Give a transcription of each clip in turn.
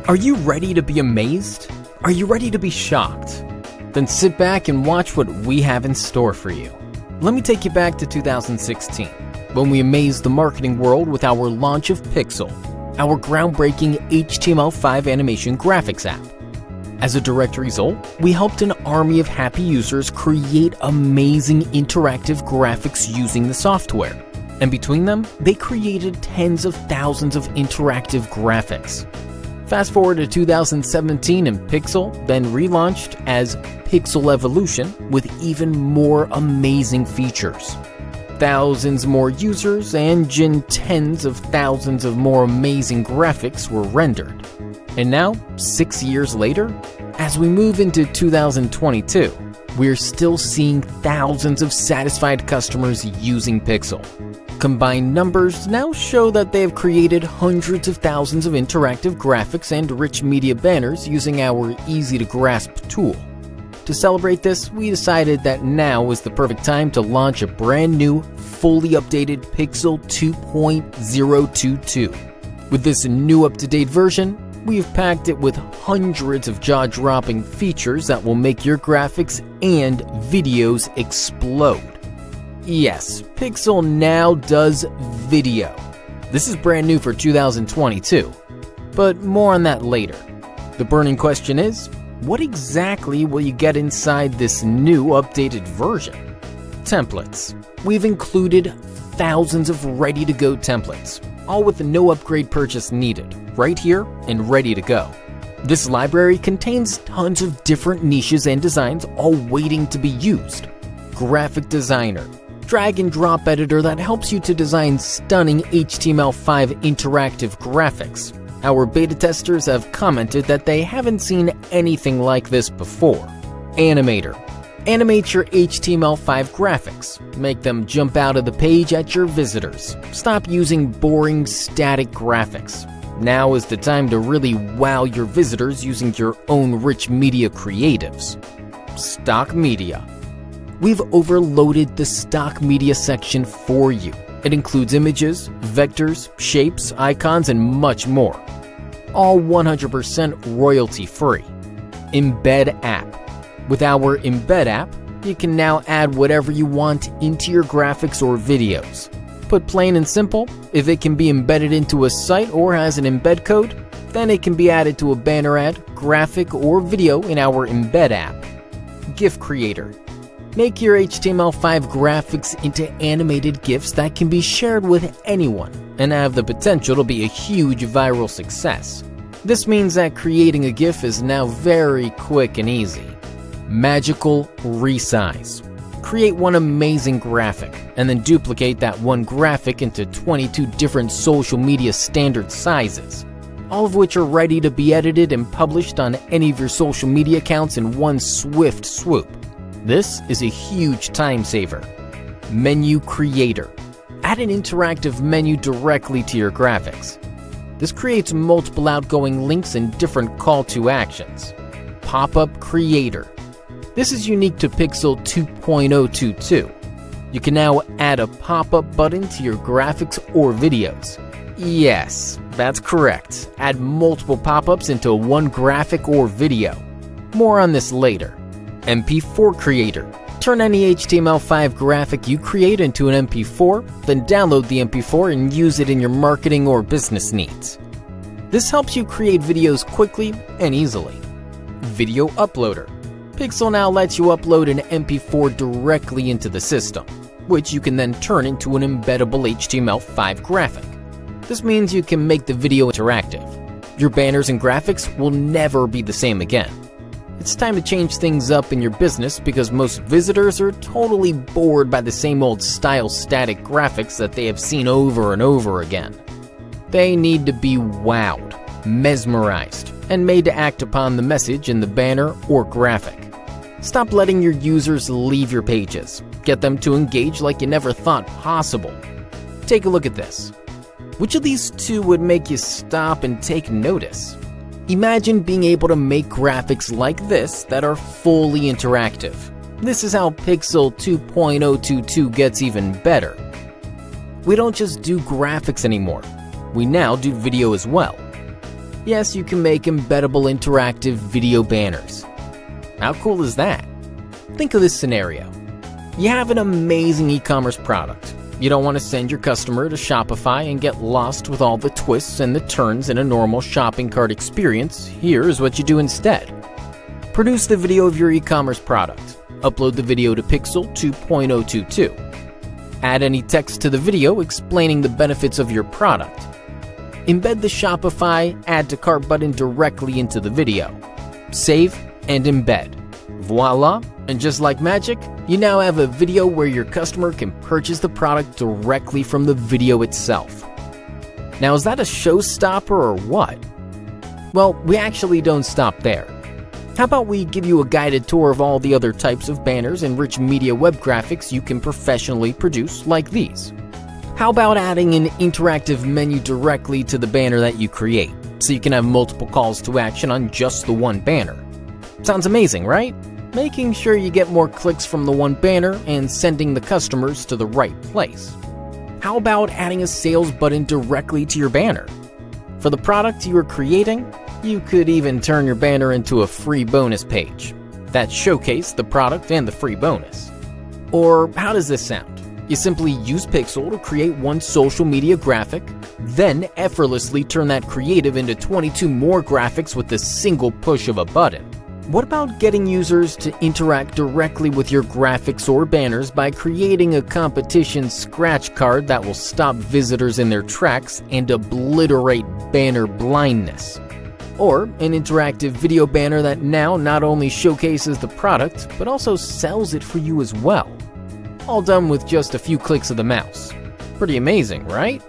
Are you ready to be amazed? Are you ready to be shocked? Then sit back and watch what we have in store for you. Let me take you back to 2016, when we amazed the marketing world with our launch of Pixal, our groundbreaking HTML5 animation graphics app. As a direct result, we helped an army of happy users create amazing interactive graphics using the software. And between them, they created tens of thousands of interactive graphics. Fast forward to 2017 and Pixal then relaunched as Pixal Evolution with even more amazing features. Thousands more users and tens of thousands of more amazing graphics were rendered. And now, 6 years later, as we move into 2022, we're still seeing thousands of satisfied customers using Pixal. Combined numbers now show that they have created hundreds of thousands of interactive graphics and rich media banners using our easy-to-grasp tool. To celebrate this, we decided that now was the perfect time to launch a brand new, fully updated Pixel 2.022. With this new up-to-date version, we've packed it with hundreds of jaw-dropping features that will make your graphics and videos explode. Yes, Pixel now does video. This is brand new for 2022, but more on that later. The burning question is, what exactly will you get inside this new updated version? Templates. We've included thousands of ready-to-go templates, all with no upgrade purchase needed, right here and ready to go. This library contains tons of different niches and designs all waiting to be used. Graphic Designer, drag and drop editor that helps you to design stunning HTML5 interactive graphics. Our beta testers have commented that they haven't seen anything like this before. Animator. Animate your HTML5 graphics. Make them jump out of the page at your visitors. Stop using boring static graphics. Now is the time to really wow your visitors using your own rich media creatives. Stock media. We've overloaded the stock media section for you. It includes images, vectors, shapes, icons, and much more. All 100% royalty-free. Embed app. With our Embed app, you can now add whatever you want into your graphics or videos. Put plain and simple, if it can be embedded into a site or has an embed code, then it can be added to a banner ad, graphic, or video in our Embed app. GIF Creator. Make your HTML5 graphics into animated GIFs that can be shared with anyone and have the potential to be a huge viral success. This means that creating a GIF is now very quick and easy. Magical Resize. Create one amazing graphic and then duplicate that one graphic into 22 different social media standard sizes, all of which are ready to be edited and published on any of your social media accounts in one swift swoop. This is a huge time saver. Menu Creator. Add an interactive menu directly to your graphics. This creates multiple outgoing links and different call to actions. Pop-up Creator. This is unique to Pixel 2.022. You can now add a pop-up button to your graphics or videos. Yes, that's correct. Add multiple pop-ups into one graphic or video. More on this later. MP4 Creator. Turn any HTML5 graphic you create into an MP4, then download the MP4 and use it in your marketing or business needs. This helps you create videos quickly and easily. Video Uploader. Pixel now lets you upload an MP4 directly into the system, which you can then turn into an embeddable HTML5 graphic. This means you can make the video interactive. Your banners and graphics will never be the same again. It's time to change things up in your business because most visitors are totally bored by the same old style static graphics that they have seen over and over again. They need to be wowed, mesmerized, and made to act upon the message in the banner or graphic. Stop letting your users leave your pages. Get them to engage like you never thought possible. Take a look at this. Which of these two would make you stop and take notice? Imagine being able to make graphics like this that are fully interactive. This is how Pixel 2.022 gets even better. We don't just do graphics anymore. We now do video as well. Yes, you can make embeddable interactive video banners. How cool is that? Think of this scenario. You have an amazing e-commerce product. You don't want to send your customer to Shopify and get lost with all the twists and the turns in a normal shopping cart experience. Here is what you do instead. Produce the video of your e-commerce product. Upload the video to Pixal 2.022. Add any text to the video explaining the benefits of your product. Embed the Shopify Add to Cart button directly into the video. Save and embed. Voila! And just like magic, you now have a video where your customer can purchase the product directly from the video itself. Now, is that a showstopper or what? Well, we actually don't stop there. How about we give you a guided tour of all the other types of banners and rich media web graphics you can professionally produce, like these? How about adding an interactive menu directly to the banner that you create, so you can have multiple calls to action on just the one banner? Sounds amazing, right? Making sure you get more clicks from the one banner and sending the customers to the right place. How about adding a sales button directly to your banner? For the product you are creating, you could even turn your banner into a free bonus page that showcases the product and the free bonus. Or how does this sound? You simply use Pixel to create one social media graphic, then effortlessly turn that creative into 22 more graphics with the single push of a button. What about getting users to interact directly with your graphics or banners by creating a competition scratch card that will stop visitors in their tracks and obliterate banner blindness? Or an interactive video banner that now not only showcases the product, but also sells it for you as well. All done with just a few clicks of the mouse. Pretty amazing, right?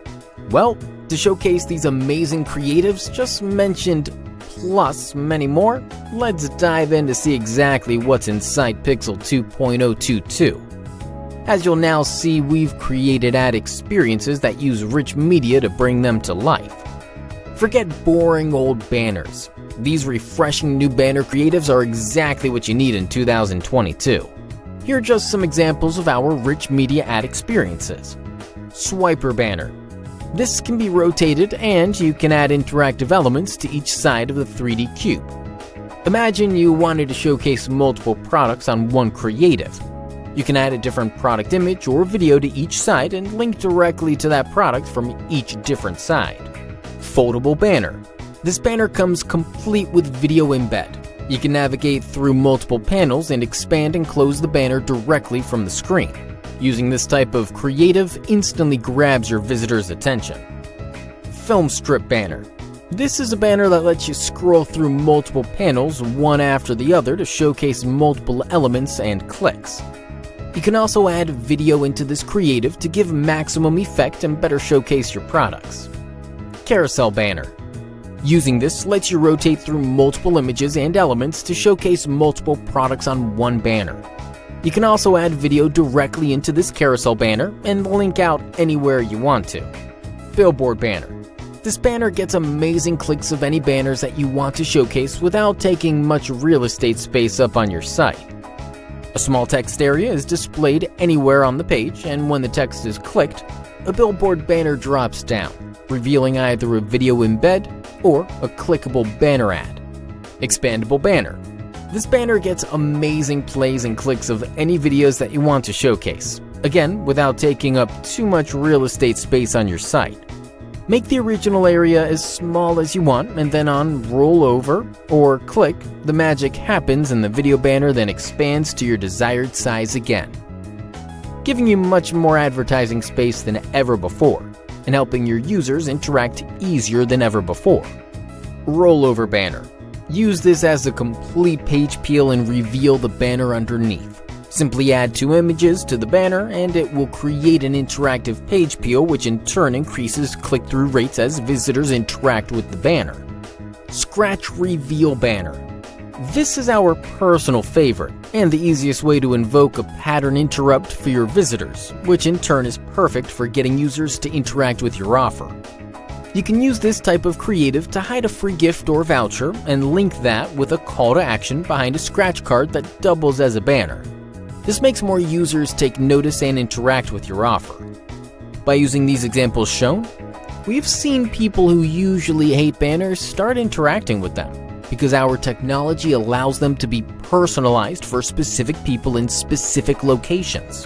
Well, to showcase these amazing creatives just mentioned, plus many more, let's dive in to see exactly what's inside Pixel 2.022. As you'll now see, we've created ad experiences that use rich media to bring them to life. Forget boring old banners. These refreshing new banner creatives are exactly what you need in 2022. Here are just some examples of our rich media ad experiences. Swiper banner. This can be rotated and you can add interactive elements to each side of the 3D cube. Imagine you wanted to showcase multiple products on one creative. You can add a different product image or video to each side and link directly to that product from each different side. Foldable banner. This banner comes complete with video embed. You can navigate through multiple panels and expand and close the banner directly from the screen. Using this type of creative instantly grabs your visitor's attention. Film strip banner. This is a banner that lets you scroll through multiple panels one after the other to showcase multiple elements and clicks. You can also add video into this creative to give maximum effect and better showcase your products. Carousel banner. Using this lets you rotate through multiple images and elements to showcase multiple products on one banner. You can also add video directly into this carousel banner and link out anywhere you want to. Billboard banner. This banner gets amazing clicks of any banners that you want to showcase without taking much real estate space up on your site. A small text area is displayed anywhere on the page, and when the text is clicked, a billboard banner drops down, revealing either a video embed or a clickable banner ad. Expandable banner. This banner gets amazing plays and clicks of any videos that you want to showcase, again without taking up too much real estate space on your site. Make the original area as small as you want, and then on roll over or click, the magic happens and the video banner then expands to your desired size again, giving you much more advertising space than ever before, and helping your users interact easier than ever before. Rollover banner. Use this as a complete page peel and reveal the banner underneath. Simply add 2 images to the banner and it will create an interactive page peel, which in turn increases click-through rates as visitors interact with the banner. Scratch reveal banner. This is our personal favorite and the easiest way to invoke a pattern interrupt for your visitors, which in turn is perfect for getting users to interact with your offer. You can use this type of creative to hide a free gift or voucher and link that with a call to action behind a scratch card that doubles as a banner. This makes more users take notice and interact with your offer. By using these examples shown, We've seen people who usually hate banners start interacting with them, because our technology allows them to be personalized for specific people in specific locations.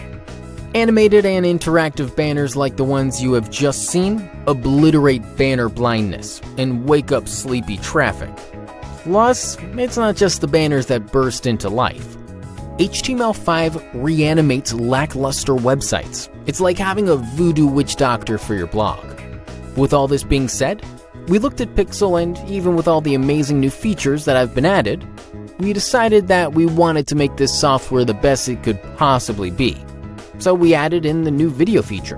Animated and interactive banners like the ones you have just seen obliterate banner blindness and wake up sleepy traffic. Plus, it's not just the banners that burst into life. HTML5 reanimates lackluster websites. It's like having a voodoo witch doctor for your blog. With all this being said, we looked at Pixal, and even with all the amazing new features that have been added, we decided that we wanted to make this software the best it could possibly be. So we added in the new video feature.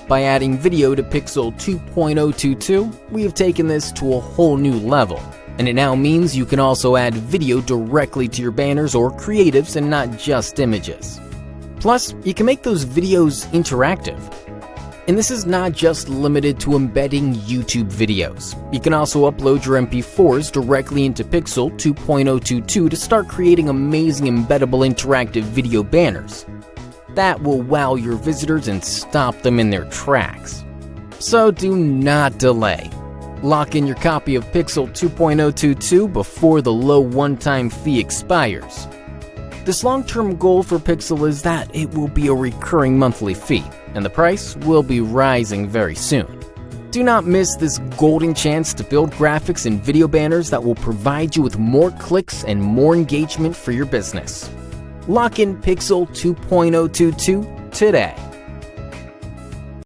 By adding video to Pixel 2.022, we have taken this to a whole new level, and it now means you can also add video directly to your banners or creatives and not just images. Plus, you can make those videos interactive. And this is not just limited to embedding YouTube videos. You can also upload your MP4s directly into Pixel 2.022 to start creating amazing embeddable interactive video banners. That will wow your visitors and stop them in their tracks. So do not delay. Lock in your copy of Pixel 2.022 before the low one-time fee expires. This long-term goal for Pixel is that it will be a recurring monthly fee, and the price will be rising very soon. Do not miss this golden chance to build graphics and video banners that will provide you with more clicks and more engagement for your business. Lock in Pixel 2.022 today.